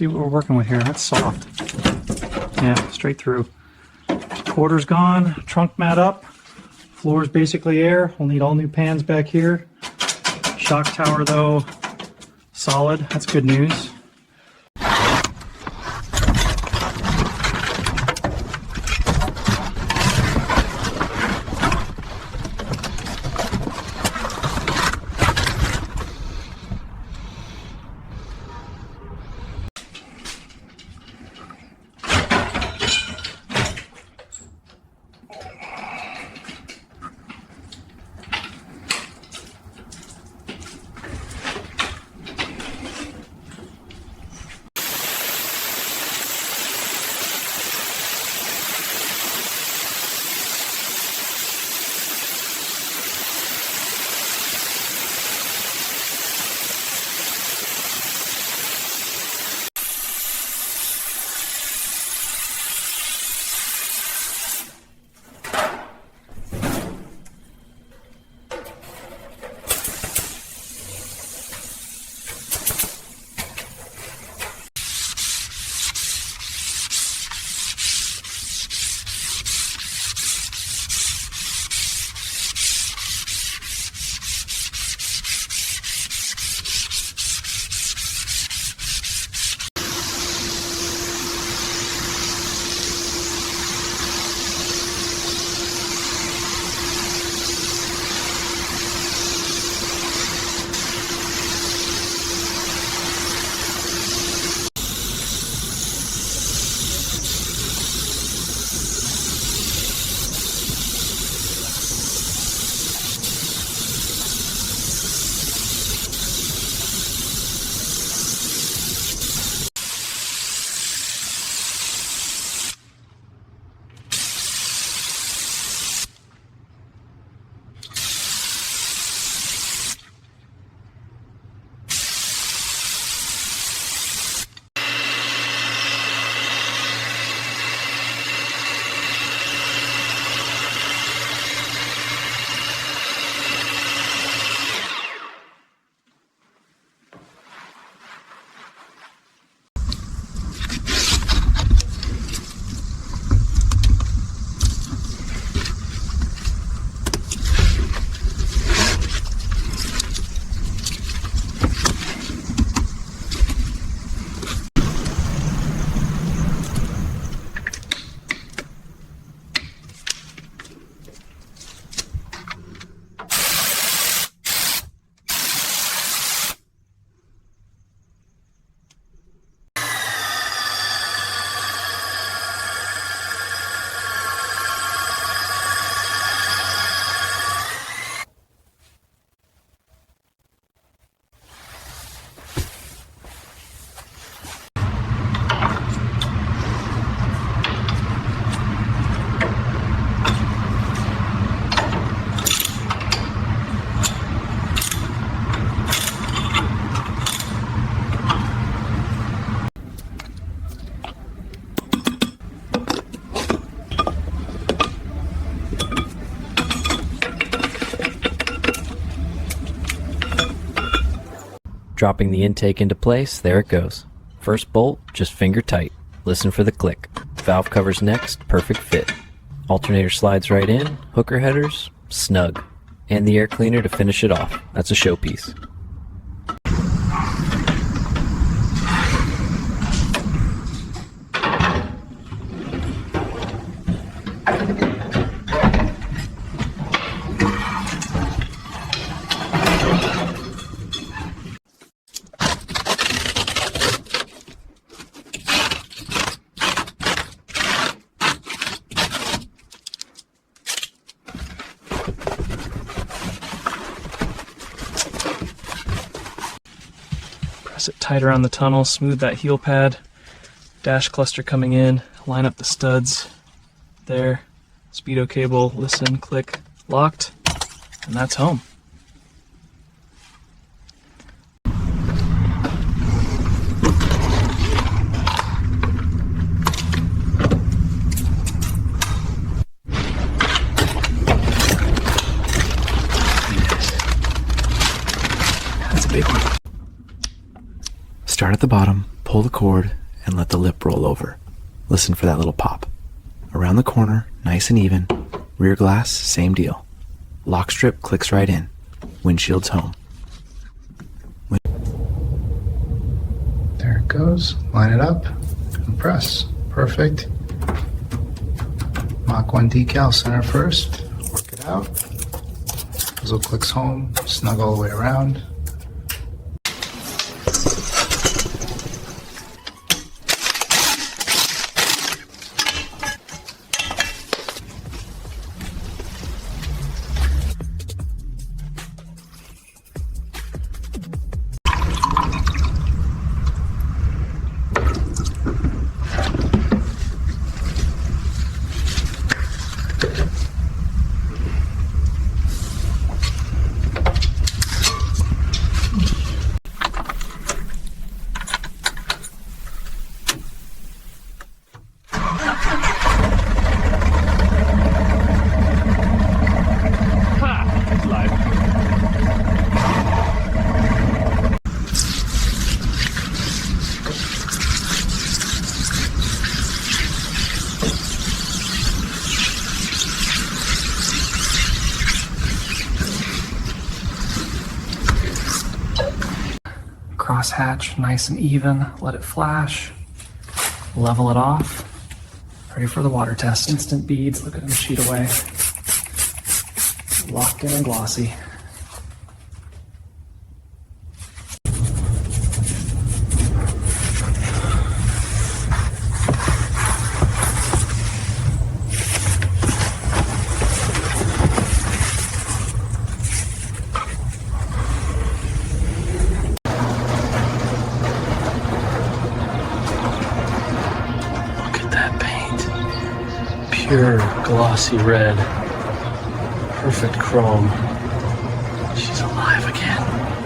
see what we're working with here. That's soft. Yeah, straight through. Quarter's gone, trunk mat up, floor's basically air. We'll need all new pans back here. Shock tower though, solid. That's good news. Dropping the intake into place, there it goes. First bolt, just finger tight. Listen for the click. Valve covers next, perfect fit. Alternator slides right in, hooker headers, snug. And the air cleaner to finish it off. That's a showpiece. Press it tight around the tunnel, smooth that heel pad, dash cluster coming in, line up the studs there, speedo cable, listen, click, locked, and that's home. That's a big one. Start at the bottom, Pull the cord and let the lip roll over. Listen for that little pop. Around the corner, nice and even. Rear glass, same deal. Lock strip clicks right in. Windshield's home. There it goes. Line it up and press. Perfect. Mach 1 decal center first. Work it out. Muzzle clicks home. Snug all the way around. Crosshatch, nice and even. Let it flash. Level it off. Ready for the water test. Instant beads. Look at them sheet away. Locked in and glossy. Pure glossy red, perfect chrome. She's alive again.